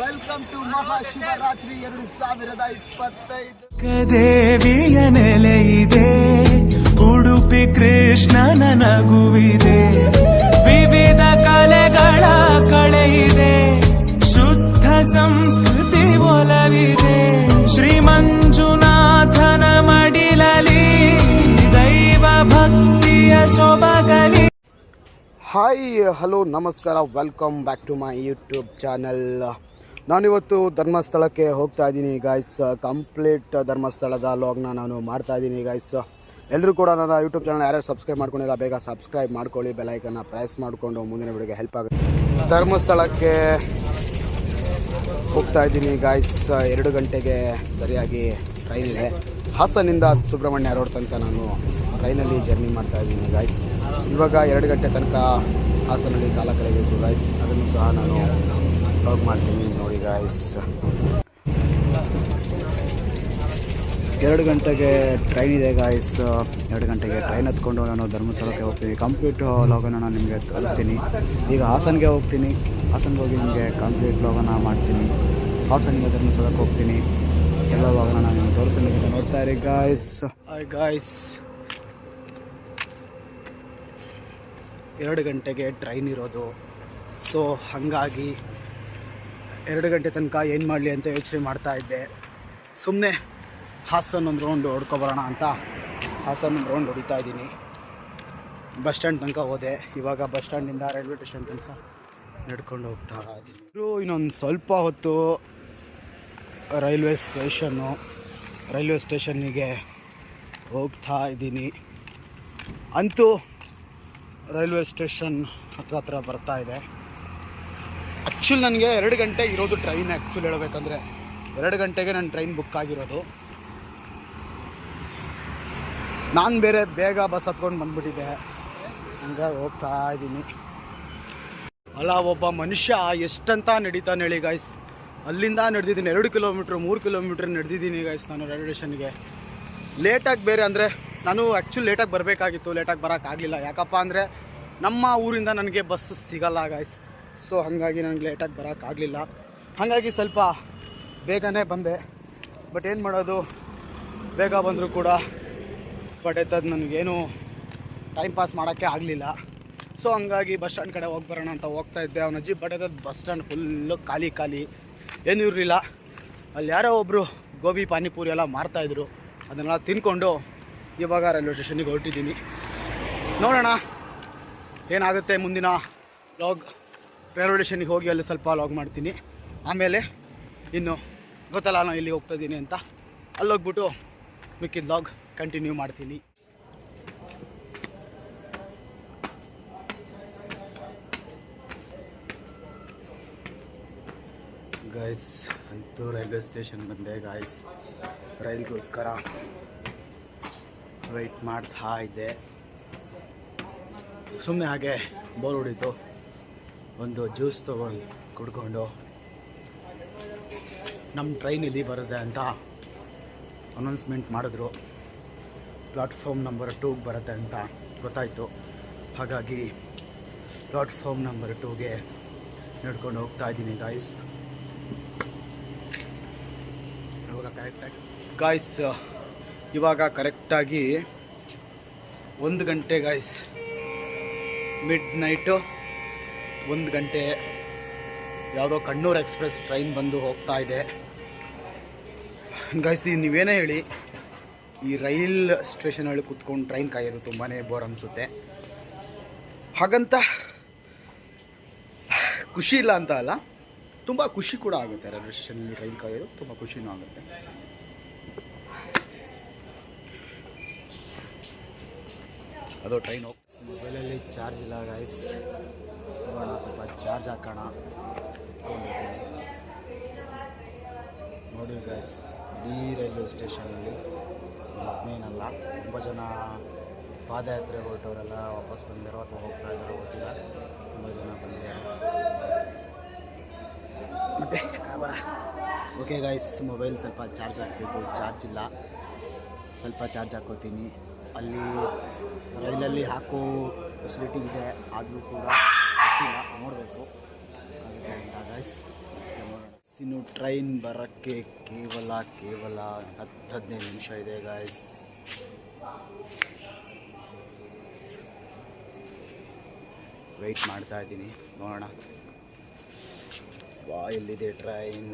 Welcome to Mahashivratri 2025. ದೇವಿಯ ನೆಲೆ ಇದೆ, ಉಡುಪಿ ಕೃಷ್ಣನ ನಗುವಿದೆ, ವಿವಿಧ ಕಲೆಗಳ ಕಳೆ ಇದೆ, ಶುದ್ಧ ಸಂಸ್ಕೃತಿ ಒಲವಿದೆ. ಶ್ರೀ ಮಂಜುನಾಥನ ಮಡಿಲಲಿ ದೈವ ಭಕ್ತಿಯ ಸೊಬಗಲಿ. ಹಾಯ್ ಹಲೋ ನಮಸ್ಕಾರ, welcome back to my YouTube channel. ನಾನಿವತ್ತು ಧರ್ಮಸ್ಥಳಕ್ಕೆ ಹೋಗ್ತಾ ಇದ್ದೀನಿ ಗಾಯ್ಸ್. ಕಂಪ್ಲೀಟ್ ಧರ್ಮಸ್ಥಳದ ಲಾಗ್ನ ನಾನು ಮಾಡ್ತಾ ಇದ್ದೀನಿ ಗಾಯ್ಸ್. ಎಲ್ಲರೂ ಕೂಡ ನನ್ನ ಯೂಟ್ಯೂಬ್ ಚಾನಲ್ ಯಾರ್ಯಾರು ಸಬ್ಸ್ಕ್ರೈಬ್ ಮಾಡ್ಕೊಂಡಿಲ್ಲ ಬೇಗ ಸಬ್ಸ್ಕ್ರೈಬ್ ಮಾಡ್ಕೊಳ್ಳಿ, ಬೆಲ್ಲೈಕನ್ನ ಪ್ರೆಸ್ ಮಾಡಿಕೊಂಡು ಮುಂದಿನ ವಿಡಿಯೋಗೆ ಹೆಲ್ಪ್ ಆಗುತ್ತೆ. ಧರ್ಮಸ್ಥಳಕ್ಕೆ ಹೋಗ್ತಾ ಇದ್ದೀನಿ ಗಾಯ್ಸ್. 2 ಗಂಟೆಗೆ ಸರಿಯಾಗಿ ಟ್ರೈನ್ ಇದೆ. ಹಾಸನಿಂದ ಸುಬ್ರಹ್ಮಣ್ಯ ರೋಡ್ ತನಕ ನಾನು ಟ್ರೈನಲ್ಲಿ ಜರ್ನಿ ಮಾಡ್ತಾ ಇದ್ದೀನಿ ಗಾಯ್ಸ್. ಇವಾಗ 2 ಗಂಟೆ ತನಕ ಹಾಸನಲ್ಲಿ ಕಾಲ ಕಳೆಯಬೇಕು ಗಾಯ್ಸ್. ಅದನ್ನು ಸಹ ನಾನು ವ್ಲಾಗ್ ಮಾಡ್ತೀನಿ ನೋಡಿ ಗಾಯ್ಸ್. 2 ಗಂಟೆಗೆ ಟ್ರೈನ್ ಇದೆ ಗಾಯ್ಸ್. 2 ಗಂಟೆಗೆ ಟ್ರೈನ್ ಹತ್ಕೊಂಡು ನಾನು ಧರ್ಮಸ್ಥಳಕ್ಕೆ ಹೋಗ್ತೀನಿ. ಕಂಪ್ಲೀಟ್ ಲಾಗನ್ನು ನಾನು ನಿಮಗೆ ಕಳಿಸ್ತೀನಿ. ಈಗ ಹಾಸನ್ಗೆ ಹೋಗ್ತೀನಿ. ಹಾಸನ್ಗೆ ಹೋಗಿ ನಿಮಗೆ ಕಂಪ್ಲೀಟ್ ಲಾಗನ್ನು ಮಾಡ್ತೀನಿ. ಹಾಸನಿಂದ ಧರ್ಮಸ್ಥಳಕ್ಕೆ ಹೋಗ್ತೀನಿ. ಎಲ್ಲ ಲಾಗನ್ನು ನಾನು ನಿಮಗೆ ತೋರಿಸ್ತೀನಿ. ನೋಡ್ತಾ ಇರಿ ಗಾಯ್ಸ್. ಗಾಯ್ಸ್ 2 ಗಂಟೆಗೆ ಟ್ರೈನ್ ಇರೋದು. ಸೊ ಹಾಗಾಗಿ 2 ಗಂಟೆ ತನಕ ಏನು ಮಾಡಲಿ ಅಂತ ಯೋಚನೆ ಮಾಡ್ತಾ ಇದ್ದೆ. ಸುಮ್ಮನೆ ಹಾಸನ್ ಒಂದು ರೌಂಡ್ ಹೊಡ್ಕೊಬರೋಣ ಅಂತ ಹಾಸನ್ ಒಂದು ರೌಂಡ್ ಹೊಡಿತಾ ಇದ್ದೀನಿ. ಬಸ್ ಸ್ಟ್ಯಾಂಡ್ ತನಕ ಹೋದೆ. ಇವಾಗ ಬಸ್ ಸ್ಟ್ಯಾಂಡಿಂದ ರೈಲ್ವೆ ಸ್ಟೇಷನ್ ತನಕ ನಡ್ಕೊಂಡು ಹೋಗ್ತಾ ಇದ್ದೀನಿ. ಇನ್ನೊಂದು ಸ್ವಲ್ಪ ಹೊತ್ತು ರೈಲ್ವೆ ಸ್ಟೇಷನ್ನಿಗೆ ಹೋಗ್ತಾ ಇದ್ದೀನಿ. ಅಂತೂ ರೈಲ್ವೆ ಸ್ಟೇಷನ್ ಹತ್ರ ಬರ್ತಾ ಇದೆ. ಆ್ಯಕ್ಚುಲಿ ನನಗೆ 2 ಗಂಟೆ ಇರೋದು ಟ್ರೈನ್. ಆ್ಯಕ್ಚುಲಿ ಹೇಳಬೇಕಂದ್ರೆ 2 ಗಂಟೆಗೆ ನನ್ನ ಟ್ರೈನ್ ಬುಕ್ ಆಗಿರೋದು. ನಾನು ಬೇರೆ ಬೇಗ ಬಸ್ ಹತ್ಕೊಂಡು ಬಂದುಬಿಟ್ಟಿದ್ದೆ. ಹಂಗೆ ಹೋಗ್ತಾ ಇದ್ದೀನಿ. ಅಲ್ಲ, ಒಬ್ಬ ಮನುಷ್ಯ ಎಷ್ಟಂತ ನಡೀತಾನೆ ಹೇಳಿ ಗಾಯ್ಸ್. ಅಲ್ಲಿಂದ ನಡೆದಿದ್ದೀನಿ 2 ಕಿಲೋಮೀಟ್ರ್ 3 ಕಿಲೋಮೀಟ್ರ್ ನಡೆದಿದ್ದೀನಿ ಗಾಯ್ಸ್ ನಾನು ರೈಲ್ವೆ ಸ್ಟೇಷನ್ಗೆ. ಲೇಟಾಗಿ ಬೇರೆ ಅಂದರೆ ನಾನು ಆ್ಯಕ್ಚುಲಿ ಲೇಟಾಗಿ ಬರಬೇಕಾಗಿತ್ತು. ಲೇಟಾಗಿ ಬರೋಕ್ಕಾಗಲಿಲ್ಲ. ಯಾಕಪ್ಪ ಅಂದರೆ ನಮ್ಮ ಊರಿಂದ ನನಗೆ ಬಸ್ ಸಿಗಲ್ಲ ಗಾಯ್ಸ್. ಸೊ ಹಾಗಾಗಿ ನನಗೆ ಲೇಟಾಗಿ ಬರೋಕ್ಕಾಗಲಿಲ್ಲ. ಹಾಗಾಗಿ ಸ್ವಲ್ಪ ಬೇಗನೆ ಬಂದೆ. ಬಟ್ ಏನು ಮಾಡೋದು, ಬೇಗ ಬಂದರೂ ಕೂಡ ಬಟ್ ಎತ್ತದು ನನಗೇನು ಟೈಮ್ ಪಾಸ್ ಮಾಡೋಕ್ಕೆ ಆಗಲಿಲ್ಲ. ಸೊ ಹಂಗಾಗಿ ಬಸ್ ಸ್ಟ್ಯಾಂಡ್ ಕಡೆ ಹೋಗಿ ಬರೋಣ ಅಂತ ಹೋಗ್ತಾ ಇದ್ದೆ. ಅವನ ಅಜ್ಜಿ ಬಟ್ ಎತ್ತದು ಬಸ್ ಸ್ಟ್ಯಾಂಡ್ ಫುಲ್ಲು ಖಾಲಿ ಏನೂ ಇರಲಿಲ್ಲ. ಅಲ್ಲಿ ಯಾರೋ ಒಬ್ಬರು ಗೋಬಿ ಪಾನಿಪೂರಿ ಎಲ್ಲ ಮಾರ್ತಾಯಿದ್ರು. ಅದನ್ನೆಲ್ಲ ತಿಂದ್ಕೊಂಡು ಇವಾಗ ರೈಲ್ವೆ ಸ್ಟೇಷನಿಗೆ ಹೊರಟಿದ್ದೀನಿ. ನೋಡೋಣ ಏನಾಗುತ್ತೆ ಮುಂದಿನ ಲಾಗ್. ರೈಲ್ವೆ ಸ್ಟೇಷನಿಗೆ ಹೋಗಿ ಅಲ್ಲಿ ಸ್ವಲ್ಪ ಲಾಗ್ ಮಾಡ್ತೀನಿ. ಆಮೇಲೆ ಇನ್ನು ಗೊತ್ತಲ್ಲ ನಾನು ಇಲ್ಲಿ ಹೋಗ್ತಾ ಇದ್ದೀನಿ ಅಂತ, ಅಲ್ಲೋಗ್ಬಿಟ್ಟು ಮಿಕ್ಕಿದ ಲಾಗ್ ಕಂಟಿನ್ಯೂ ಮಾಡ್ತೀನಿ. ಗಾಯ್ಸ್ ಅಂತೂ ರೈಲ್ವೆ ಸ್ಟೇಷನ್ ಬಂದೆ ಗಾಯ್ಸ್. ರೈಲ್ಗೋಸ್ಕರ ವೆಯ್ಟ್ ಮಾಡ್ತಾ ಇದ್ದೆ. ಸುಮ್ಮನೆ ಹಾಗೆ ಬೋರ್ ಹೊಡಿತು. ಒಂದು ಜ್ಯೂಸ್ ತೊಗೊಂಡು ಕುಡ್ಕೊಂಡು ನಮ್ಮ ಟ್ರೈನ್ ಇಲ್ಲಿ ಬರುತ್ತೆ ಅಂತ ಅನೌನ್ಸ್ಮೆಂಟ್ ಮಾಡಿದ್ರು. ಪ್ಲಾಟ್ಫಾರ್ಮ್ ನಂಬರ್ 2 ಬರುತ್ತೆ ಅಂತ ಗೊತ್ತಾಯಿತು. ಹಾಗಾಗಿ ಪ್ಲಾಟ್ಫಾರ್ಮ್ ನಂಬರ್ 2ಗೆ ನಡ್ಕೊಂಡು ಹೋಗ್ತಾ ಇದ್ದೀನಿ ಗಾಯ್ಸ್. ಇವಾಗ ಕರೆಕ್ಟಾಗಿ 1 ಗಂಟೆ ಗಾಯ್ಸ್. ಮಿಡ್ ನೈಟು 1 ಗಂಟೆ. ಯಾವುದೋ ಕಣ್ಣೂರು ಎಕ್ಸ್ಪ್ರೆಸ್ ಟ್ರೈನ್ ಬಂದು ಹೋಗ್ತಾ ಇದೆ ಗಾಯ್ಸ್. ನೀವೇನೇ ಹೇಳಿ, ಈ ರೈಲ್ ಸ್ಟೇಷನಲ್ಲಿ ಕೂತ್ಕೊಂಡು ಟ್ರೈನ್ ಕಾಯೋದು ತುಂಬಾ ಬೋರ್ ಅನಿಸುತ್ತೆ. ಹಾಗಂತ ಖುಷಿ ಇಲ್ಲ ಅಂತ ಅಲ್ಲ, ತುಂಬ ಖುಷಿ ಕೂಡ ಆಗುತ್ತೆ. ರೈಲ್ವೆ ಸ್ಟೇಷನಲ್ಲಿ ಟ್ರೈನ್ ಕಾಯೋದು ತುಂಬ ಖುಷಿನೂ ಆಗುತ್ತೆ. ಅದು ಟ್ರೈನ್ ಮೊಬೈಲಲ್ಲಿ ಚಾರ್ಜ್ ಇಲ್ಲ ಗಾಯ್ಸ್. ಇವಾಗ ಸ್ವಲ್ಪ ಚಾರ್ಜ್ ಹಾಕೋಣ ನೋಡಿ ಗಾಯ್ಸ್. ಈ ರೈಲ್ವೆ ಸ್ಟೇಷನಲ್ಲಿ ಮೇನಲ್ಲ, ತುಂಬ ಜನ ಪಾದಯಾತ್ರೆ ಹೊರಟವರೆಲ್ಲ ವಾಪಸ್ ಬಂದಿರೋ ಅಥವಾ ಹೋಗ್ತಾ ಇದ್ದಾರೋ ಗೊತ್ತಿಲ್ಲ. ತುಂಬ ಜನ ಬಂದಿದ್ದಾರೆ. ಮತ್ತು ಓಕೆ ಗಾಯ್ಸ್, ಮೊಬೈಲ್ ಸ್ವಲ್ಪ ಚಾರ್ಜ್ ಹಾಕಬೇಕು. ಚಾರ್ಜ್ ಇಲ್ಲ, ಸ್ವಲ್ಪ ಚಾರ್ಜ್ ಹಾಕೋತೀನಿ. ಅಲ್ಲಿ ರೈಲಲ್ಲಿ ಹಾಕೋ ಫೆಸಿಲಿಟಿ ಇದೆ, ಆದರೂ ಕೂಡ ಗೊತ್ತಿಲ್ಲ, ನೋಡಬೇಕು. ಅದಕ್ಕೆ ಗಾಯ್ಸ್ ನೋಡೋಣ. ಇನ್ನು ಟ್ರೈನ್ ಬರೋಕ್ಕೆ ಕೇವಲ 10-15 ನಿಮಿಷ ಇದೆ ಗಾಯ್ಸ್. ವೆಯ್ಟ್ ಮಾಡ್ತಾ ಇದ್ದೀನಿ, ನೋಡೋಣ ಎಲ್ಲಿದೆ ಟ್ರೈನ್.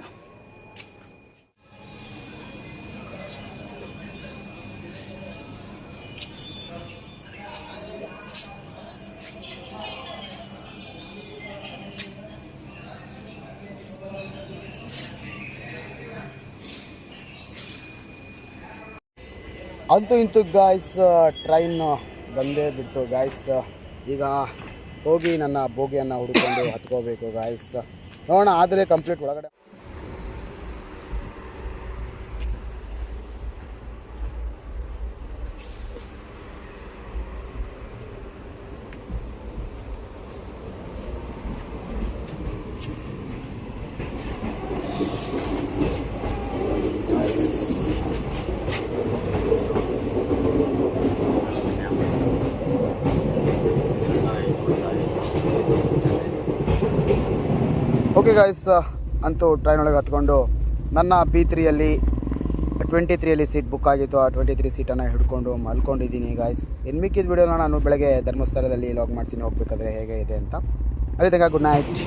ಅಂತೂ ಇಂತೂ ಗಾಯ್ಸ್ ಟ್ರೈನ್ ಬಂದೇ ಬಿಡ್ತು ಗಾಯ್ಸ್. ಈಗ ಹೋಗಿ ನನ್ನ ಬೋಗಿಯನ್ನು ಹುಡ್ಕೊಂಡು ಹತ್ಕೋಬೇಕು ಗಾಯ್ಸ್. ನೋಡೋಣ ಆದರೆ ಕಂಪ್ಲೀಟ್ ಒಳಗಡೆ. ಓಕೆ ಗಾಯ್ಸ್, ಅಂತೂ ಟ್ರೈನ್ ಒಳಗೆ ಹತ್ಕೊಂಡು ನನ್ನ B3ಯಲ್ಲಿ 23ಯಲ್ಲಿ ಸೀಟ್ ಬುಕ್ ಆಗಿತ್ತು. ಆ 23 ಸೀಟನ್ನು ಹಿಡ್ಕೊಂಡು ಮಲ್ಕೊಂಡಿದ್ದೀನಿ ಗಾಯ್ಸ್. ಇನ್ನು ಮಿಕ್ಕಿದ ವಿಡಿಯೋನ ನಾನು ಬೆಳಗ್ಗೆ ಧರ್ಮಸ್ಥಳದಲ್ಲಿ ಲಾಗ್ ಮಾಡ್ತೀನಿ, ಹೋಗ್ಬೇಕಾದ್ರೆ ಹೇಗೆ ಇದೆ ಅಂತ. ಅದೇ ತನಕ good night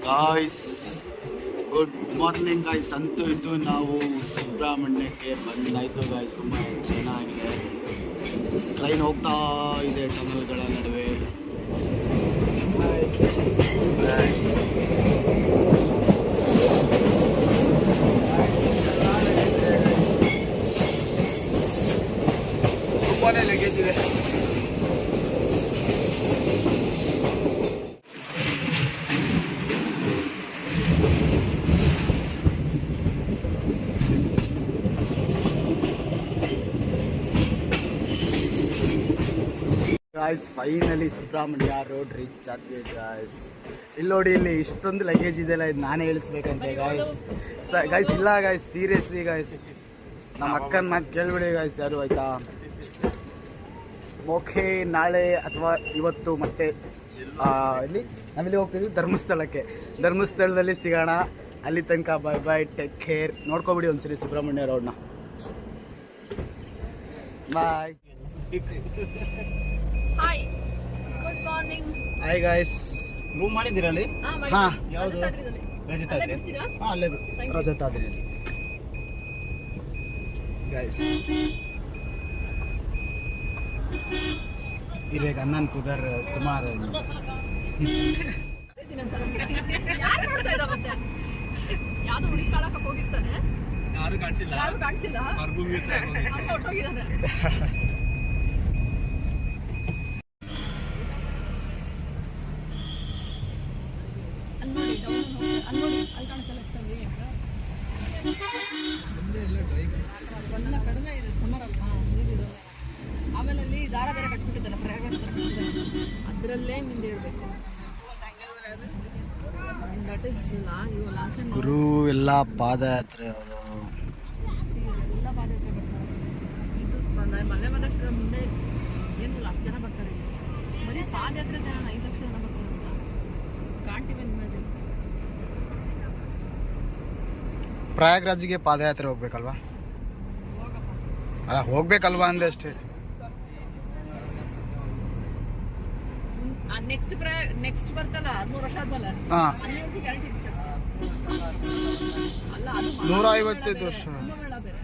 guys. Good morning guys. ಅಂತೂ ಇದ್ದು ನಾವು ಸುಬ್ರಹ್ಮಣ್ಯಕ್ಕೆ ಬಂದಾಯಿತು ಗಾಯ್ಸ್. ತುಂಬ ಚೆನ್ನಾಗಿದೆ. ಟ್ರೈನ್ ಹೋಗ್ತಾ ಇದೆ ಟನಲ್ಗಳ ನಡುವೆ. ತುಂಬಾ ಲಗೇಜ್ ಇದೆ. Guys finally Subrahmanya road reach ಆಗ್ತೀವಿ ಗಾಯ್ಸ್. ಇಲ್ಲಿ ನೋಡಿ, ಇಲ್ಲಿ ಇಷ್ಟೊಂದು ಲಗೇಜ್ ಇದೆಯಲ್ಲ, ಇದು ನಾನೇ ಇಳಿಸ್ಬೇಕಂತೆ ಗಾಯ್ಸ್. ಗಾಯ್ಸ್ ಇಲ್ಲ ಗಾಯ್ಸ್, ಸೀರಿಯಸ್ಲಿ ಗಾಯ್ಸ್, ನಮ್ಮ ಅಕ್ಕನ ಮಾತು ಕೇಳ್ಬಿಡಿ ಗಾಯ್ಸ್ ಯಾರು, ಆಯಿತಾ? ಓಕೆ, ನಾಳೆ ಅಥವಾ ಇವತ್ತು ಮತ್ತೆ ಇಲ್ಲಿ ನಾವಿಲ್ಲಿ ಹೋಗ್ತಿದ್ವಿ ಧರ್ಮಸ್ಥಳದಲ್ಲಿ ಸಿಗೋಣ. ಅಲ್ಲಿ ತನಕ ಬೈ ಟೇಕ್ ಕೇರ್. ನೋಡ್ಕೊಬಿಡಿ ಒಂದ್ಸರಿ ಸುಬ್ರಹ್ಮಣ್ಯ ರೋಡ್ನ. Bye. Hi, good morning. Hi guys. Room ಮಾಡಿದ್ದೀರಾ ಅಲ್ಲಿ? ಹಾಂ, ಯಾವುದು? ಅಲ್ಲೇ ಬಿಡ್ತೀರಾ? ಹಾಂ, ಅಲ್ಲೇ ರಜತಾದ್ರಿಯಲ್ಲಿ ಗಾಯ್ಸ್. ಇರೇಗ ಅನ್ನನ್ ಕುದರ್ ಕುಮಾರ್ ಯಾರು ನೋಡ್ತಾ ಇದ್ದ ಮತ್ತೆ? ಯಾವ್ದು ಹುಡುಗಿ ಕಾಳಕ್ಕೆ ಹೋಗಿರ್ತಾನೆ, ಯಾರು ಕಾಣಿಸಿಲ್ಲ. ಹೊಟ್ಟೋಗಿದ್ದಾನೆ. ಅಲ್ಲಿ ಕಾಣಿಸಲ್ಲ. ಎಲ್ಲ ಕಡಿಮೆ ಇದೆ, ಸಮರ್ ಅಲ್ಲ, ನೀರಿದೆ. ಆಮೇಲೆ ಅಲ್ಲಿ ದಾರ ಬೇರೆ ಕಟ್ಬಿಟ್ಟಿದ್ದಾರೆ, ಪ್ರಯಾಣ ಅದರಲ್ಲೇ ಮಿಂದಿಡಬೇಕು. ದಟ್ ಇಸ್ ಲಾಸ್ಟ್ ಟೈಮ್ ಗುರು ಎಲ್ಲ ಪಾದಯಾತ್ರೆ ಅವರು ಎಲ್ಲ ಪಾದಯಾತ್ರೆ ಬರ್ತಾರೆ. ಇದು ಮಲೆ ಮಹದೇಶ್ವರ ಮುಂದೆ ಏನಿಲ್ಲ, ಅಷ್ಟು ಜನ ಬರ್ತಾರೆ. ಬರೀ ಪಾದಯಾತ್ರೆ ಜನ 5 ಲಕ್ಷ ಜನ ಬರ್ತಾರೆ ಅಂತ. Can't even imagine. ಪ್ರಯಾಗ್ರಾಜ್ಗೆ ಪಾದಯಾತ್ರೆ ಹೋಗ್ಬೇಕಲ್ವಾ? ಅಲ್ಲ, ಹೋಗ್ಬೇಕಲ್ವಾ ಅಂದೆ ಅಷ್ಟೇ. ನೆಕ್ಸ್ಟ್ ಬರ್ತಲ್ಲ 100 ವರ್ಷ ಆದ್ಮೇಲೆ, ಹಾಂ, ಅಲ್ಲಿ ಗ್ಯಾರಂಟಿ ಅಲ್ಲ, ಅದು 155 ವರ್ಷ ಕುಂಭಮೇಳ ಬೇರೆ.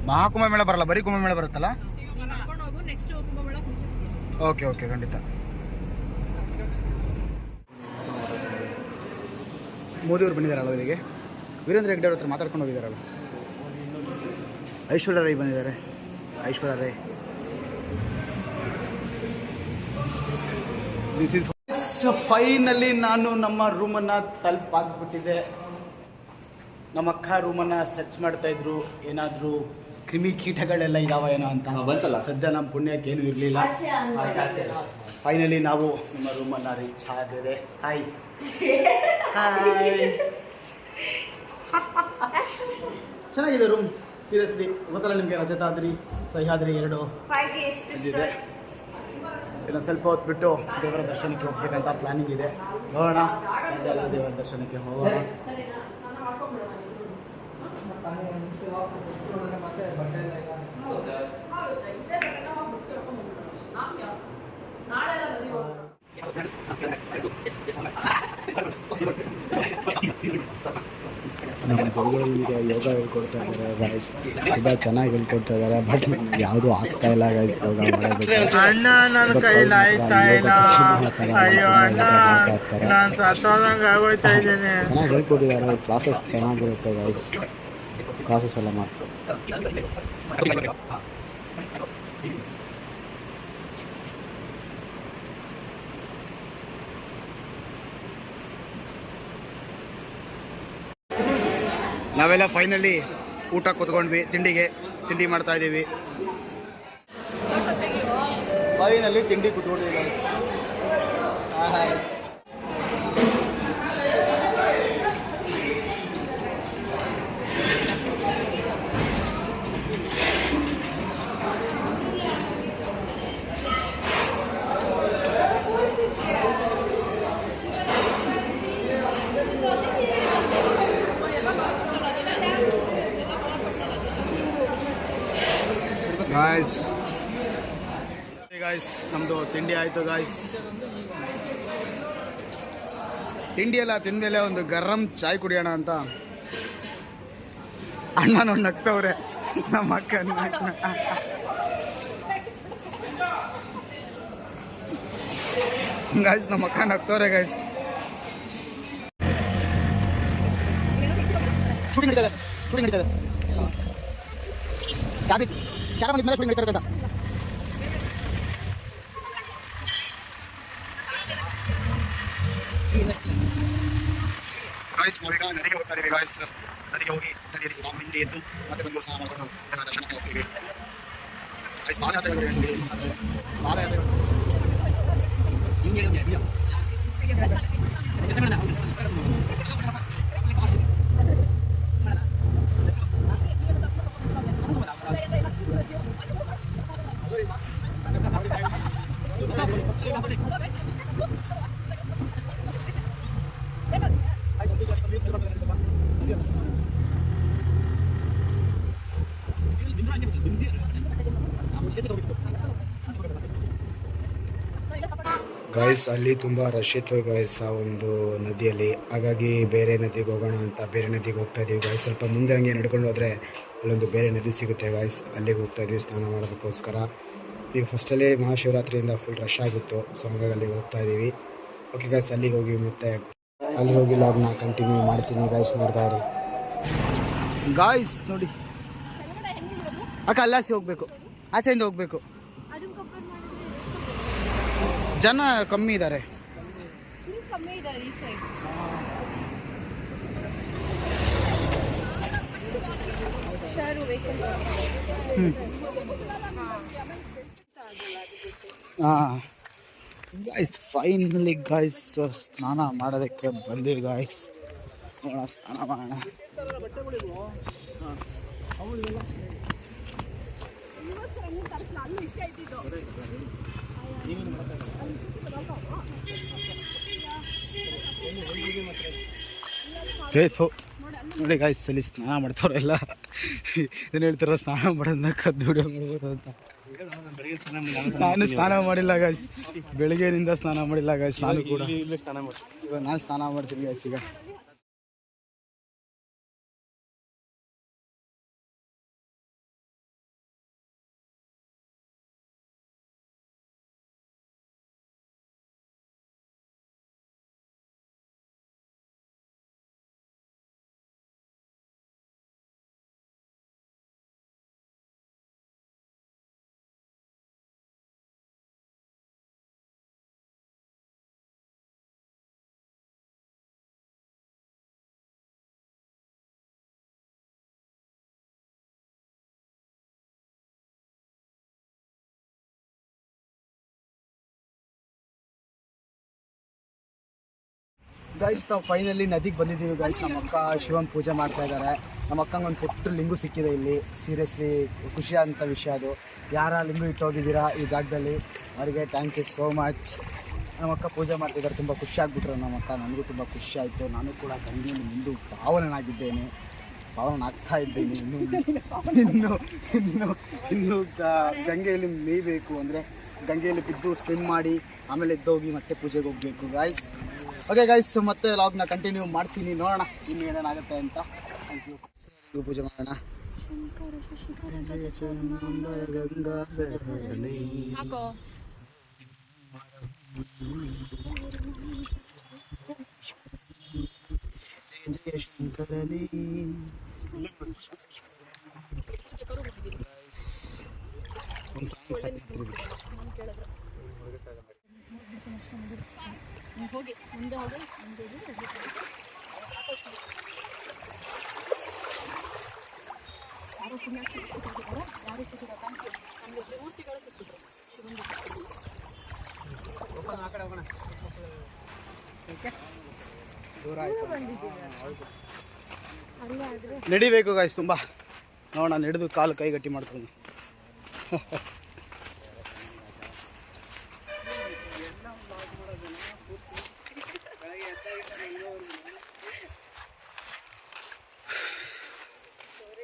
ಮಹಾಕುಂಭಮೇಳ ಬರಲ್ಲ, ಬರೀ ಕುಂಭಮೇಳ ಬರುತ್ತಲ್ಲ. ನೀನು ಮಾಡ್ಕೊಂಡು ಹೋಗು, ನೆಕ್ಸ್ಟ್ ಕುಂಭಮೇಳ ಮುಚ್ಚಿರ್ತೀಯ. ಓಕೆ ಖಂಡಿತ. ಮೋದಿಯವರು ಬಂದಿದ್ದಾರಲ್ಲ ಇಲ್ಲಿಗೆ. ವೀರೇಂದ್ರ ಹೆಗ್ಡೆ ಅವ್ರ ಹತ್ರ ಮಾತಾಡ್ಕೊಂಡು ಹೋಗಿದ್ದಾರಲ್ಲ. ಐಶ್ವರ್ಯ ರೈ ಬಂದಿದ್ದಾರೆ. Aishwarya Rai this is finally ನಾನು ನಮ್ಮ ರೂಮನ್ನು ತಲುಪಾಗ್ಬಿಟ್ಟಿದ್ದೆ. ನಮ್ಮ ಅಕ್ಕ ರೂಮನ್ನು ಸರ್ಚ್ ಮಾಡ್ತಾ ಇದ್ರು, ಏನಾದರೂ ಕ್ರಿಮಿ ಕೀಟಗಳೆಲ್ಲ ಇದಾವ ಏನೋ ಅಂತ. ಸದ್ಯ ನಮ್ಮ ಪುಣ್ಯಕ್ಕೆ ಏನೂ ಇರಲಿಲ್ಲ. ಫೈನಲಿ ನಾವು ನಮ್ಮ ರೂಮನ್ನು ರೀಚ್ ಆಗಿದೆ. Hi hi. ಚೆನ್ನಾಗಿದೆ ರೂಮ್. ಸೀರಿಯಸ್ಲಿ ಗೊತ್ತಲ್ಲ ನಿಮಗೆ ರಜತಾದ್ರಿ ಸಹ್ಯಾದ್ರಿ 2 ಇದಿದೆ. ಇನ್ನು ಸ್ವಲ್ಪ ಹೊತ್ತು ಬಿಟ್ಟು ದೇವರ ದರ್ಶನಕ್ಕೆ ಹೋಗ್ಬೇಕಂತ ಪ್ಲಾನಿಂಗ್ ಇದೆ. ನೋಡೋಣ, ಸಾಧ್ಯ ಆದ್ರೆ ದೇವರ ದರ್ಶನಕ್ಕೆ ಹೋಗೋಣ. ನಮ್ಮ ಗುರುಗಳಿಗೆ ಯೋಗ ಹೇಳ್ಕೊಡ್ತಾ ಇದ್ದಾರೆ ಗೈಸ್, ತುಂಬ ಚೆನ್ನಾಗಿ ಹೇಳ್ಕೊಡ್ತಾ ಇದ್ದಾರೆ. ಬಟ್ ನನಗೆ ಯಾವುದೂ ಆಗ್ತಾ ಇಲ್ಲ ಗೈಸ್ ಯೋಗ ಮಾಡೋದಕ್ಕೆ. ಅಣ್ಣ ನನ್ನ ಕೈಲಿ ಆಯ್ತಾ ಇಲ್ಲ. ಅಯ್ಯೋ ಅಣ್ಣ ನಾನು ಸತ್ತೋದಂಗೆ ಆಗೋಯ್ತಾ ಇದ್ದೀನಿ. ಚೆನ್ನಾಗಿ ಹೇಳ್ಕೊಟ್ಟಿದ್ದಾರೆ. ಕ್ಲಾಸಸ್ ಚೆನ್ನಾಗಿರುತ್ತೆ ಗೈಸ್, ಕ್ಲಾಸಸ್ ಎಲ್ಲ ಮಾಡ್ತಾರೆ. ನಾವೆಲ್ಲ ಫೈನಲಿ ಊಟ ಕೂತ್ಕೊಂಡ್ವಿ. ತಿಂಡಿ ಮಾಡ್ತಾ ಇದ್ದೀವಿ. ಫೈನಲಿ ತಿಂಡಿ ಕೂತ್ಕೊಂಡ್ವಿ ಗೈಸ್. ಗಾಯ್ಸ್ ನಮ್ಮದು ತಿಂಡಿ ಆಯಿತು ಗಾಯ್ಸ್. ತಿಂಡಿ ಎಲ್ಲ ತಿಂದಮೇಲೆ ಒಂದು ಗರಂ ಚಾಯ್ ಕುಡಿಯೋಣ ಅಂತ ಅಣ್ಣನೂ ನಗ್ತವ್ರೆ ನಮ್ಮ ಅಕ್ಕನ. ಗಾಯ್ಸ್ ನಮ್ಮ ಅಕ್ಕ ನಗ್ತವ್ರೆ ಗಾಯ್ಸ್. ಶೂಟಿಂಗ್ ನಡೀತದೆ ಕ್ಯಾರ ಬಂದಿದ್ಮೇಲೆ ಶೂಟಿಂಗ್ ನಡೀತಾ ಇರ್ತದೆ. ಗಾಯ್ಸ್ ನಾವೀಗ ನದಿಗೆ ಹೋಗ್ತಾ ಇದೀವಿ ಗಾಯ್ಸ್. ನದಿಗೆ ಹೋಗಿ ನದಿಯಲ್ಲಿ ಸ್ವಲ್ಪ ಮಿಂದಿ ಎದ್ದು ಮತ್ತೆ ಬಂದು ಸ್ನಾನ ಮಾಡಿಕೊಂಡು ದೇವರ ದರ್ಶನಕ್ಕೆ ಹೋಗ್ತೀವಿ ಗಾಯ್ಸ್. ಪಾದಯಾತ್ರೆಗಳು ಗಾಯ್ಸ್. ಅಲ್ಲಿ ತುಂಬ ರಶ್ ಇತ್ತು ಗಾಯ್ಸ್ ಆ ಒಂದು ನದಿಯಲ್ಲಿ. ಹಾಗಾಗಿ ಬೇರೆ ನದಿಗೆ ಹೋಗೋಣ ಅಂತ ಬೇರೆ ನದಿಗೆ ಹೋಗ್ತಾ ಇದ್ದೀವಿ ಗಾಯ್ಸ್. ಸ್ವಲ್ಪ ಮುಂದೆ ಹಂಗೆ ನಡ್ಕೊಂಡು ಹೋದರೆ ಅಲ್ಲೊಂದು ಬೇರೆ ನದಿ ಸಿಗುತ್ತೆ ಗಾಯ್ಸ್, ಅಲ್ಲಿಗೆ ಹೋಗ್ತಾ ಇದ್ದೀವಿ ಸ್ನಾನ ಮಾಡೋದಕ್ಕೋಸ್ಕರ. ಈಗ ಫಸ್ಟಲ್ಲಿ ಮಹಾಶಿವರಾತ್ರಿಯಿಂದ ಫುಲ್ ರಶ್ ಆಗಿತ್ತು, ಸೊ ಹಂಗಾಗಿ ಅಲ್ಲಿಗೆ ಹೋಗ್ತಾ ಇದ್ದೀವಿ. ಓಕೆ ಗಾಯ್ಸ್, ಅಲ್ಲಿಗೆ ಹೋಗಿ ಮತ್ತೆ ಅಲ್ಲಿ ಹೋಗಿ ಲಾಗ್ನ ಕಂಟಿನ್ಯೂ ಮಾಡ್ತೀನಿ ಗಾಯ್ಸ್. ನೋಡ್ತಾ ಇರಿ ಗಾಯ್ಸ್. ನೋಡಿ ಅಕ್ಕ ಅಲ್ಲಾಸಿ ಹೋಗ್ಬೇಕು, ಆಚೆಯಿಂದ ಹೋಗ್ಬೇಕು. ಜನ ಕಮ್ಮಿ ಇದ್ದಾರೆ. ಹಾಂ ಗಾಯ್ಸ್, ಫೈನಲಿ ಗಾಯ್ಸ್ ಸ್ನಾನ ಮಾಡೋದಕ್ಕೆ ಬಂದಿವಿ ಗಾಯ್ಸ್. ನೋಡೋಣ, ಸ್ನಾನ ಮಾಡೋಣ. ನೋಡಿ ಗಾಯ್ಸ್, ಅಲ್ಲಿ ಸ್ನಾನ ಮಾಡ್ತಾವ್ರೆಲ್ಲ. ಏನು ಹೇಳ್ತಾರ, ಸ್ನಾನ ಮಾಡೋದನ್ನ ಕದ್ದು ವಿಡಿಯೋ ಮಾಡ್ಬೋದು ಅಂತ. ನಾನು ಸ್ನಾನ ಮಾಡಿಲ್ಲ ಗಾಯ್ಸ್, ಬೆಳಗ್ಗೆನಿಂದ ಸ್ನಾನ ಮಾಡಿಲ್ಲ ಗಾಯ್ಸ್. ನಾನು ಕೂಡ ನಾನು ಸ್ನಾನ ಮಾಡ್ತೀನಿ ಗಾಯ್ಸ್ ಈಗ. ಗೈಸ್ ನಾವು ಫೈನಲಿ ನದಿಗೆ ಬಂದಿದ್ದೀವಿ ಗೈಸ್. ನಮ್ಮ ಅಕ್ಕ ಶಿವನ್ ಪೂಜೆ ಮಾಡ್ತಾ ಇದ್ದಾರೆ. ನಮ್ಮ ಅಕ್ಕಂಗೆ ಒಂದು ಪುಟ್ಟ ಲಿಂಗು ಸಿಕ್ಕಿದೆ ಇಲ್ಲಿ. ಸೀರಿಯಸ್ಲಿ ಖುಷಿಯಾದಂಥ ವಿಷಯ ಅದು. ಯಾರ ಲಿಂಗು ಇಟ್ಟೋಗಿದ್ದೀರಾ ಈ ಜಾಗದಲ್ಲಿ ಅವರಿಗೆ ಥ್ಯಾಂಕ್ ಯು ಸೋ ಮಚ್. ನಮ್ಮ ಅಕ್ಕ ಪೂಜೆ ಮಾಡ್ತಿದ್ದಾರೆ. ತುಂಬ ಖುಷಿ ಆಗಿಬಿಟ್ರು ನಮ್ಮ ಅಕ್ಕ. ನನಗೂ ತುಂಬ ಖುಷಿ ಆಯಿತು. ನಾನು ಕೂಡ ಗಂಗೆಯಲ್ಲಿ ಮುಂದೆ ಪಾವನನಾಗಿದ್ದೇನೆ, ಪಾವನನಾಗ್ತಾ ಇದ್ದೇನೆ. ಇನ್ನು ಗಂಗೆಯಲ್ಲಿ ಮೇಯಬೇಕು ಅಂದರೆ ಗಂಗೆಯಲ್ಲಿ ಬಿದ್ದು ಸ್ವಿಮ್ ಮಾಡಿ ಆಮೇಲೆ ಎದ್ದೋಗಿ ಮತ್ತೆ ಪೂಜೆಗೆ ಹೋಗಬೇಕು ಗಾಯ್ಸ್. ಓಕೆ ಗಾಯ್ಸ್, ಮತ್ತೆ ಲಾಗ್ನ ಕಂಟಿನ್ಯೂ ಮಾಡ್ತೀನಿ. ನೋಡೋಣ ಇನ್ನು ಏನೇನಾಗುತ್ತೆ ಅಂತ. Thank you. ಪೂಜೆ ಮಾಡೋಣ. ಹಾಕೋ ಜಯ ಶಂಕರನೇ. ಒಂದು ಸಾಂಗ್ ಹೋಗಿ ಮುಂದೆ ಹೋಗಿ ಯಾರು ಪುಣ್ಯಾಕ್ಷಿ ಸಿಕ್ಕಿದ್ದಾರೆ, ಯಾರು ಸಿಕ್ಕಿರೋ ಥ್ಯಾಂಕ್ ಯು. ನಮಗೆ ತ್ರಿಮೂರ್ತಿಗಳು ಸಿಕ್ಕಿದ್ರು ನಡಿಬೇಕು ಗಾಯ್ಸ್ ತುಂಬ. ನೋಡೋಣ, ನಡೆದು ಕಾಲು ಕೈ ಗಟ್ಟಿ ಮಾಡ್ತೀನಿ.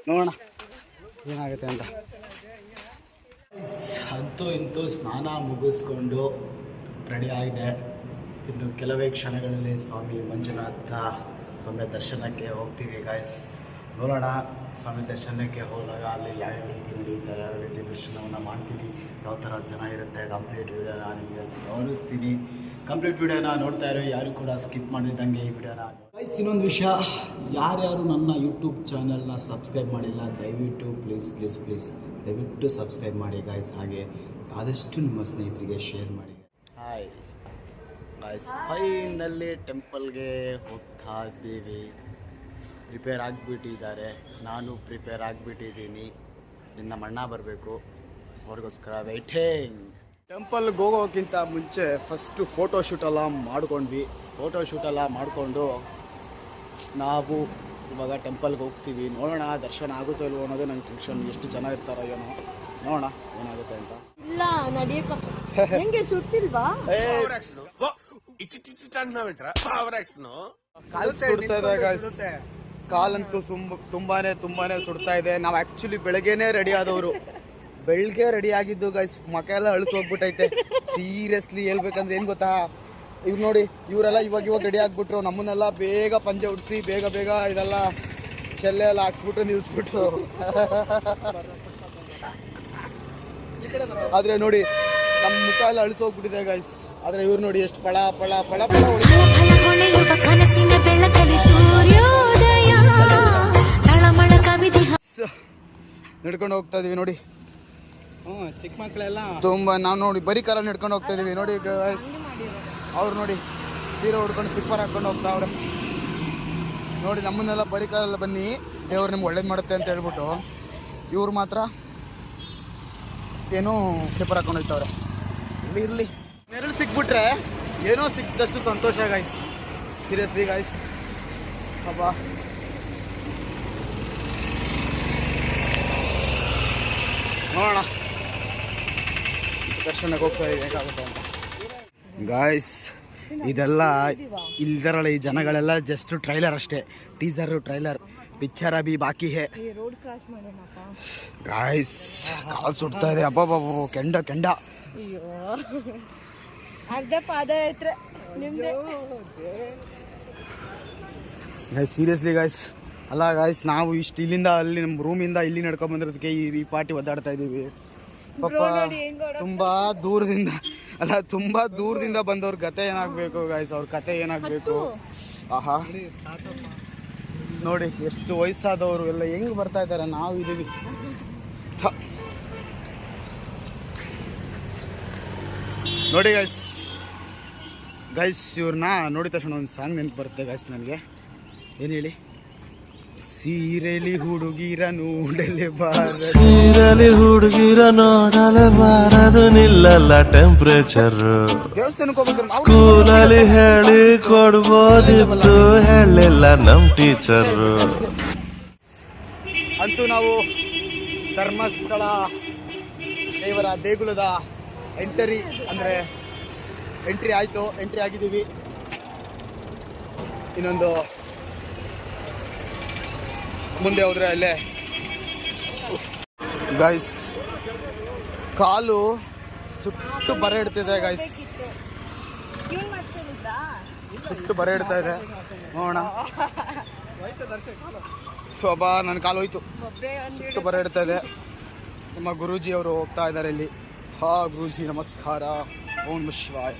ನೋಡೋಣ ಏನಾಗುತ್ತೆ ಅಂತ. ಅಂತೂ ಇಂತೂ ಸ್ನಾನ ಮುಗಿಸ್ಕೊಂಡು ರೆಡಿ ಆಗಿದೆ. ಇನ್ನು ಕೆಲವೇ ಕ್ಷಣಗಳಲ್ಲಿ ಸ್ವಾಮಿ ಮಂಜುನಾಥ ಸ್ವಾಮಿ ದರ್ಶನಕ್ಕೆ ಹೋಗ್ತೀವಿ ಗಾಯ್ಸ್. ನೋಡೋಣ ಸ್ವಾಮಿ ದರ್ಶನಕ್ಕೆ ಹೋದಾಗ ಅಲ್ಲಿ ಯಾವ್ಯಾವ ರೀತಿ ನಡೆಯುತ್ತೆ, ಯಾವ ರೀತಿ ದರ್ಶನವನ್ನು ಮಾಡ್ತೀವಿ, ಯಾವ ಥರ ಜನ ಇರುತ್ತೆ. ಕಂಪ್ಲೀಟ್ ವೀಡಿಯೋನ ನಿಮಗೆ ತೋರಿಸ್ತೀನಿ. ಕಂಪ್ಲೀಟ್ ವೀಡಿಯೋನ ನೋಡ್ತಾ ಇರೋ ಯಾರು ಕೂಡ ಸ್ಕಿಪ್ ಮಾಡಿದ್ದಂಗೆ ಈ ವಿಡಿಯೋನ ಗಾಯ್ಸ್. ಇನ್ನೊಂದು ವಿಷಯ, ಯಾರ್ಯಾರು ನನ್ನ ಯೂಟ್ಯೂಬ್ ಚಾನಲ್ನ ಸಬ್ಸ್ಕ್ರೈಬ್ ಮಾಡಿಲ್ಲ ದಯವಿಟ್ಟು ಪ್ಲೀಸ್ ದಯವಿಟ್ಟು ಸಬ್ಸ್ಕ್ರೈಬ್ ಮಾಡಿ ಗಾಯ್ಸ್. ಹಾಗೆ ಆದಷ್ಟು ನಿಮ್ಮ ಸ್ನೇಹಿತರಿಗೆ ಶೇರ್ ಮಾಡಿ. ಹಾಯ್ ಗಾಯ್ಸ್, ಫೈನಲ್ಲಿ ಟೆಂಪಲ್ಗೆ ಹೋಗ್ತಾ ಇದ್ದೀವಿ. ಪ್ರಿಪೇರ್ ಆಗಿಬಿಟ್ಟಿದ್ದಾರೆ, ನಾನು ಪ್ರಿಪೇರ್ ಆಗಿಬಿಟ್ಟಿದ್ದೀನಿ. ಇನ್ನು ಮಣ್ಣ ಬರಬೇಕು, ಅವ್ರಿಗೋಸ್ಕರ ವೆಯ್ಟಿಂಗ್. ಟೆಂಪಲ್ಗೆ ಹೋಗೋಕ್ಕಿಂತ ಮುಂಚೆ ಫಸ್ಟು ಫೋಟೋಶೂಟೆಲ್ಲ ಮಾಡ್ಕೊಂಡ್ವಿ. ಫೋಟೋಶೂಟೆಲ್ಲ ಮಾಡಿಕೊಂಡು ನಾವು ಇವಾಗ ಟೆಂಪಲ್ಗೆ ಹೋಗ್ತೀವಿ. ನೋಡೋಣ ದರ್ಶನ ಆಗುತ್ತೋ ಇಲ್ವೋ ಅನ್ನೋದೇ ನಂಗೆ ಟೆನ್ಷನ್. ಎಷ್ಟು ಜನ ಇರ್ತಾರೋ ಏನೋ, ನೋಡೋಣ ಏನಾಗುತ್ತೆ ಅಂತ. ಇಲ್ಲ ನಡೆಯಕ್ಕ ಹೆಂಗೆ ಸುಟ್ಟಿಲ್ವಾ? ಕಾಲು ಸುಡ್ತಾ ಇದೆ ಗಾಯ್ಸ್, ಕಾಲಂತೂ ತುಂಬಾನೇ ಸುಡ್ತಾ ಇದೆ. ನಾವು ಆ್ಯಕ್ಚುಲಿ ಬೆಳಗ್ಗೆನೇ ರೆಡಿ ಆದವರು, ಬೆಳಗ್ಗೆ ರೆಡಿ ಆಗಿದ್ದು ಗಾಯ್ಸ್. ಮಕ ಎಲ್ಲ ಅಳಿಸೋಗ್ಬಿಟ್ಟೈತೆ ಸೀರಿಯಸ್ಲಿ ಹೇಳ್ಬೇಕಂದ್ರೆ. ಏನು ಗೊತ್ತಾ, ಇವ್ರು ನೋಡಿ, ಇವರೆಲ್ಲ ಇವಾಗ ರೆಡಿ ಆಗಿಬಿಟ್ರು. ನಮ್ಮನ್ನೆಲ್ಲ ಬೇಗ ಪಂಜೆ ಉಡಿಸಿ ಬೇಗ ಇದೆಲ್ಲ ಶೆಲ್ಲೆ ಎಲ್ಲ ಹಾಕ್ಸ್ಬಿಟ್ರು, ನಿಲ್ಸ್ಬಿಟ್ರು. ಆದರೆ ನೋಡಿ ನಮ್ಮ ಮುಖ ಎಲ್ಲ ಅಳಿಸೋಗ್ಬಿಟ್ಟಿದೆ ಗಾಯ್ಸ್. ಆದರೆ ಇವ್ರು ನೋಡಿ ಎಷ್ಟು ಪಳ ನಡ್ಕೊಂಡು ಹೋಗ್ತಾ ಇದೀವಿ ನೋಡಿ. ಚಿಕ್ಕ ಮಕ್ಕಳೆಲ್ಲ ತುಂಬ ನಾವು ನೋಡಿ ಬರೀ ಕಾರಲ್ಲಿ ನಡ್ಕೊಂಡು ಹೋಗ್ತಾ ಇದೀವಿ ನೋಡಿ ಗಾಯ್ಸ್. ಅವ್ರು ನೋಡಿ ಸೀರೆ ಉಡ್ಕೊಂಡು ಸ್ಲಿಪ್ಪರ್ ಹಾಕ್ಕೊಂಡು ಹೋಗ್ತಾ ಅವ್ರೆ ನೋಡಿ. ನಮ್ಮನ್ನೆಲ್ಲ ಬರೀ ಕಾರಲ್ಲಿ ಬನ್ನಿ, ದೇವ್ರು ನಿಮ್ಗೆ ಒಳ್ಳೇದು ಮಾಡುತ್ತೆ ಅಂತ ಹೇಳ್ಬಿಟ್ಟು, ಇವ್ರು ಮಾತ್ರ ಏನೋ ಸ್ಲಿಪ್ಪರ್ ಹಾಕೊಂಡು ಹೋಗ್ತಾವ್ರೆ. ಇರಲಿ, ನೆರಳು ಸಿಕ್ಬಿಟ್ರೆ ಏನೋ ಸಿಕ್ಕಿದಷ್ಟು ಸಂತೋಷ ಗಾಯ್ಸ್. Seriously guys. ಅಬ್ಬಾ, ನೋಡೋಣ ದರ್ಶನಕ್ಕೆ ಹೋಗ್ತಾ ಹೇಗಾಗುತ್ತೆ ಅಂತ ಗಾಯ್ಸ್. ಇದೆಲ್ಲ ಇಲ್ದರಲ್ಲ, ಈ ಜನಗಳೆಲ್ಲ ಜಸ್ಟ್ ಟ್ರೈಲರ್ ಅಷ್ಟೇ, ಟ್ರೈಲರ್. ಪಿಕ್ಚರ್ ಅಭಿ ಬಾಕಿ ಹೇ ಗಾಯ್ಸ್. ಕಾಲು ಸುಡ್ತಾ ಇದೆ. ಅಬ್ಬಾ ಕೆಂಡ ಅರ್ಧ ಪಾದಯಾತ್ರೆ ಗಾಯ್ಸ್. ಸೀರಿಯಸ್ಲಿ ಗಾಯ್ಸ್, ಅಲ್ಲ ಗಾಯ್ಸ್, ನಾವು ಇಷ್ಟು ಇಲ್ಲಿಂದ ಅಲ್ಲಿ ನಮ್ಮ ರೂಮಿಂದ ಇಲ್ಲಿ ನಡ್ಕೊಂಡ್ ಬಂದಿರೋದಕ್ಕೆ ಈ ಪಾರ್ಟಿ ಒದ್ದಾಡ್ತಾ ಇದ್ದೀವಿ. ಪಾಪ ತುಂಬಾ ದೂರದಿಂದ ಬಂದವ್ರ ಕತೆ ಏನಾಗಬೇಕು ಗಾಯ್ಸ್, ಅವ್ರ ಕತೆ ಏನಾಗಬೇಕು. ಆಹಾ ನೋಡಿ ಎಷ್ಟು ವಯಸ್ಸಾದವರು ಎಲ್ಲ ಹೆಂಗ್ ಬರ್ತಾ ಇದ್ದಾರೆ. ನಾವು ಇದೀವಿ ನೋಡಿ ಗೈಸ್. ಇವ್ರನ್ನ ನೋಡಿದ ತಕ್ಷಣ ಒಂದು ಸಾಂಗ್ ನೆನಪು ಬರುತ್ತೆ ಗಾಯ್ಸ್ ನನಗೆ. ಏನು ಹೇಳಿ, ಸೀರೆಲಿ ಹುಡುಗಿರ ನೋಡಲೇಬಾರದು. ಸೀರೆಲಿ ಹುಡುಗಿರ ನೋಡಲೇಬಾರದು, ನಿಲ್ಲಲ್ಲ ಟೆಂಪ್ರೇಚರ್. ದೇವಸ್ಥಾನಕ್ಕೆ ಹೋಗ್ಬೇಕು. ಸ್ಕೂಲಲ್ಲಿ ಹೇಳಿ ಕೊಡ್ಬೋದಿತ್ತು, ಹೇಳಿಲ್ಲ ನಮ್ ಟೀಚರ್. ಅಂತೂ ನಾವು ಧರ್ಮಸ್ಥಳ ದೇವರ ದೇಗುಲದ ಎಂಟ್ರಿ ಆಯಿತು. ಎಂಟ್ರಿ ಆಗಿದ್ದೀವಿ. ಇನ್ನೊಂದು ಮುಂದೆ ಹೋದ್ರೆ ಅಲ್ಲೇ ಗೈಸ್ ಕಾಲು ಸುಟ್ಟು ಬರೆ ಇಡ್ತಿದೆ ಗೈಸ್, ಸುಟ್ಟು ಬರೆ ಇಡ್ತಾ ಇದೆ. ನೋಡೋಣ. ಬಾಬಾ ನನ್ನ ಕಾಲು ಹೋಯ್ತು, ಸುಟ್ಟು ಬರೆ ಇಡ್ತಾ ಇದೆ. ನಮ್ಮ ಗುರೂಜಿ ಅವರು ಹೋಗ್ತಾ ಇದ್ದಾರೆ ಇಲ್ಲಿ. ಹಾ ಗುರೂಜಿ ನಮಸ್ಕಾರ. ಓಂ ನಮಃ ಶಿವಾಯ.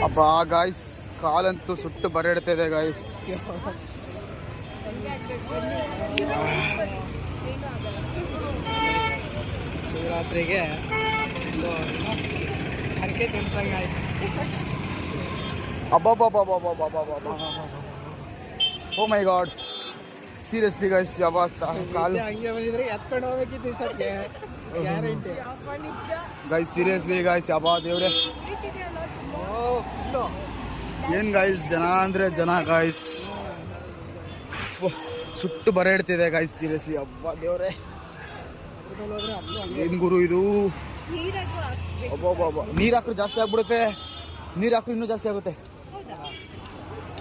ಅಬ್ಬಾ ಗಾಯ್ಸ್ ಕಾಲಂತೂ ಸುಟ್ಟು ಬರೆ ಇಡ್ತಾ ಇದೆ ಗಾಯ್ಸ್. ಶಿವರಾತ್ರಿಗೆ ಹರಕೆ ತಿನ್ಸ್ದಂಗೆ ಆಯ್ತು. ಓ ಮೈ ಗಾಡ್, ಸೀರಿಯಸ್ಲಿ ಗೈಸ್ ಯಾವಾಗ ಕಾಲು ಹಂಗೆ ಬಂದಿದ್ರೆ ಎತ್ಕೊಂಡು ಹೋಗ್ಬೇಕಿತ್ತು ಇಷ್ಟಕ್ಕೆ ಗ್ಯಾರಂಟಿ. ಗೈಸ್ ಸೀರಿಯಸ್ಲಿ ಗೈಸ್ ಯಾವಾಗ ದೇವ್ರೆ ಏನು ಗೈಸ್ ಜನ ಅಂದರೆ ಜನ ಗೈಸ್. ಸುಟ್ಟು ಬರೆ ಇಡ್ತಿದೆ ಗೈಸ್ ಸೀರಿಯಸ್ಲಿ. ಹಬ್ಬ ದೇವ್ರೆ ಏನು ಗುರು ಇದು. ಒಬ್ಬೊಬ್ಬ ನೀರು ಹಾಕ್ರು ಜಾಸ್ತಿ ಆಗ್ಬಿಡುತ್ತೆ. ನೀರು ಹಾಕ್ರು ಇನ್ನೂ ಜಾಸ್ತಿ ಆಗುತ್ತೆ,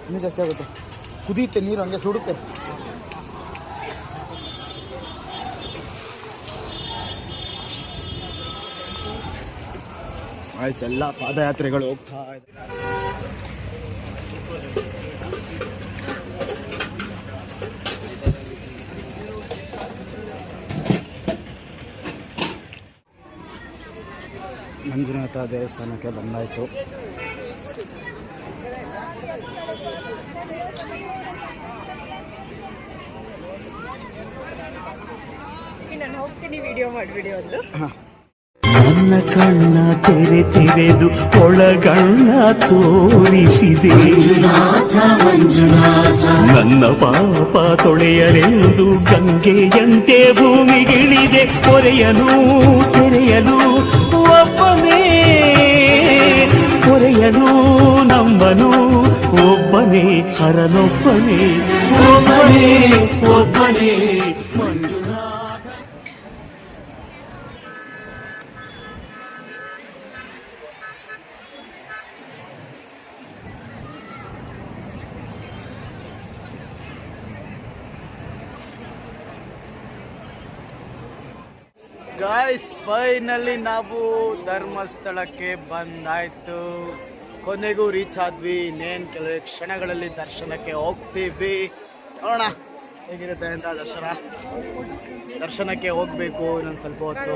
ಇನ್ನೂ ಜಾಸ್ತಿ ಆಗುತ್ತೆ. ಕುದಿಯುತ್ತೆ ನೀರು, ಹಂಗೆ ಸುಡುತ್ತೆ. ಗೈಸ್ ಎಲ್ಲ ಪಾದಯಾತ್ರೆಗಳು ಹೋಗ್ತಾ ಇದೆ. ಮಂಜುನಾಥ ದೇವಸ್ಥಾನಕ್ಕೆ ಬಂದಾಯಿತು. ನಾನು ಹೋಗ್ತೀನಿ, ವಿಡಿಯೋ ಮಾಡಿಬಿಡಿ ಒಂದು. ನನ್ನ ಕಣ್ಣ ತೆರೆದು ಒಳಗಣ್ಣ ತೋರಿಸಿದೆ, ನನ್ನ ಪಾಪ ತೊಳೆಯಲೆಂದು ಗಂಗೆಯಂತೆ ಭೂಮಿಗಿಳಿದೆ. ಕೊರೆಯಲು ತೆರೆಯಲು ಒಬ್ಬನೇ, ಕೊರೆಯಲು ನಂಬನು ಒಬ್ಬನೇ, ಹರನೊಬ್ಬನೇ, ಒಬ್ಬನೇ ಒಬ್ಬನೇ ಮಂಜುನಾಥ. ಗಾಯ್ಸ್ ಫೈನಲಿ ನಾವು ಧರ್ಮಸ್ಥಳಕ್ಕೆ ಬಂದಾಯ್ತು. ಕೊನೆಗೂ ರೀಚ್ ಆದ್ವಿ. ಇನ್ನೇನು ಕೆಲವೇ ಕ್ಷಣಗಳಲ್ಲಿ ದರ್ಶನಕ್ಕೆ ಹೋಗ್ತೀವಿ. ನೋಡೋಣ ಹೇಗಿರುತ್ತೆ ಅಂತ. ದರ್ಶನಕ್ಕೆ ಹೋಗ್ಬೇಕು ಇನ್ನೊಂದು ಸ್ವಲ್ಪ ಹೊತ್ತು.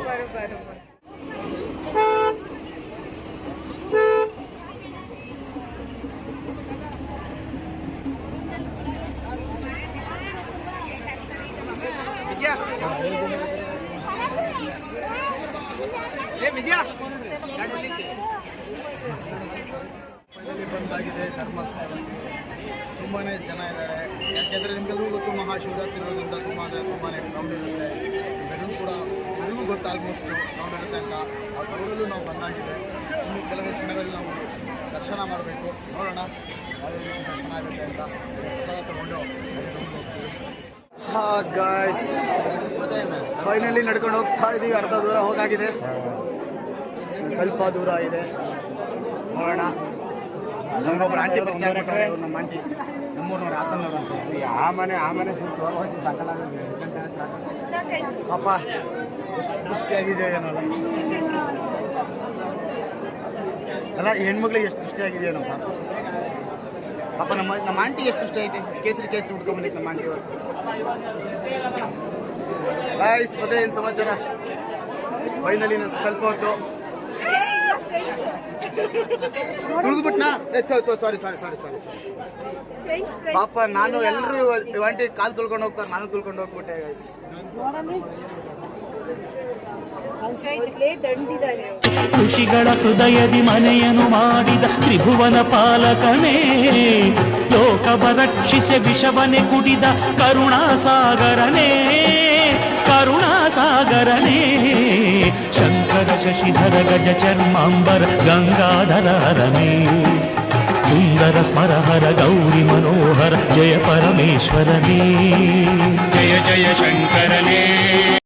ಬಂದಾಗಿದೆ ಧರ್ಮಸ್ಥಳ. ತುಂಬಾ ಜನ ಇದ್ದಾರೆ. ಯಾಕೆಂದರೆ ನಿಮಗೆಲ್ಲರಿಗೂ ಗೊತ್ತು ಮಹಾಶಿವರಾತ್ರಿ ಇರೋದ್ರಿಂದ ತುಂಬಾ ಕ್ರೌಡ್ ಇರುತ್ತೆ. ಎಲ್ಲರಿಗೂ ಗೊತ್ತು ಆಲ್ಮೋಸ್ಟ್ ಕ್ರೌಡ್ ಇರುತ್ತೆ ಅಂತ. ಆ ಕ್ರೌಡಲ್ಲೂ ನಾವು ಬಂದಾಗಿದೆ. ಇನ್ನು ಕೆಲವೇ ಕ್ಷಣಗಳಲ್ಲಿ ನಾವು ದರ್ಶನ ಮಾಡಬೇಕು. ನೋಡೋಣ ಯಾವ ರೀತಿ ದರ್ಶನ ಆಗುತ್ತೆ ಅಂತ. ಪ್ರಸಾದ ತಗೊಂಡು ಹೋಗ್ತೀವಿ. ಹಾ ಗಾಯ್ಸ್ ಫೈನಲಿ ನಡ್ಕೊಂಡು ಹೋಗ್ತಾ ಇದ್ದೀವಿ. ಅರ್ಧ ದೂರ ಹೋಗಾಗಿದೆ, ಸ್ವಲ್ಪ ದೂರ ಇದೆ. ನೋಡೋಣ. ನಮಗೊಬ್ಬರು ಆಂಟಿ ಪರಿಚಯ ಕೊಟ್ಟರೆ, ನಮ್ಮ ಆಂಟಿ ನಮ್ಮೂರಿನವ್ರು ಹಾಸನವ್ರು ಅಂತ. ಆ ಮನೆ ಪಾಪ ಎಷ್ಟು ದೃಷ್ಟಿಯಾಗಿದೆ ಏನಲ್ಲ ಅಲ್ಲ, ಹೆಣ್ಮಕ್ಳಿಗೆ ಎಷ್ಟು ದೃಷ್ಟಿಯಾಗಿದೆ ಏನೋ ಪಾಪ. ನಮ್ಮ ಆಂಟಿಗೆ ಎಷ್ಟು ದೃಷ್ಟಿ ಐತೆ. ಕೇಸರಿ ಹುಡ್ಕೊಂಬಂದಿತ್ತು ನಮ್ಮ ಆಂಟಿ ಅವರು. ಬಾಯ್ಸ್ ಮತ್ತೆ ಏನು ಸಮಾಚಾರ. ಫೈನಲಿ ನಾನು ಸ್ವಲ್ಪ ಹೊತ್ತು ತುಳಿದ್ಬಿಟ್ನಾ. ಸಾರಿ ಪಾಪ, ನಾನು ಎಲ್ಲರೂ ಆಂಟಿ ಕಾಲು ತುಳ್ಕೊಂಡು ಹೋಗ್ತಾರೆ, ನಾನು ತುಳ್ಕೊಂಡು ಹೋಗ್ಬಿಟ್ಟೆ ಗೈಸ್. ಋಷಿಗಳ ಹೃದಯದಿ ಮನೆಯನ್ನು ಮಾಡಿದ ತ್ರಿಭುವನ ಪಾಲಕನೇ, ಲೋಕವ ರಕ್ಷಿಸಿ ವಿಷವನೆ ಕುಡಿದ ಕರುಣಾಸಾಗರನೇ, ಕರುಣಾಸಾಗರನೇ. ಶಂಕರ ಶಶಿಧರ ಗಜ ಚರ್ಮಾಂಬರ ಗಂಗಾಧರ ಹರನೇ, ಸುಂದರ ಸ್ಮರಹರ ಗೌರಿ ಮನೋಹರ ಜಯ ಪರಮೇಶ್ವರನೇ, ಜಯ ಜಯ ಶಂಕರನೇ.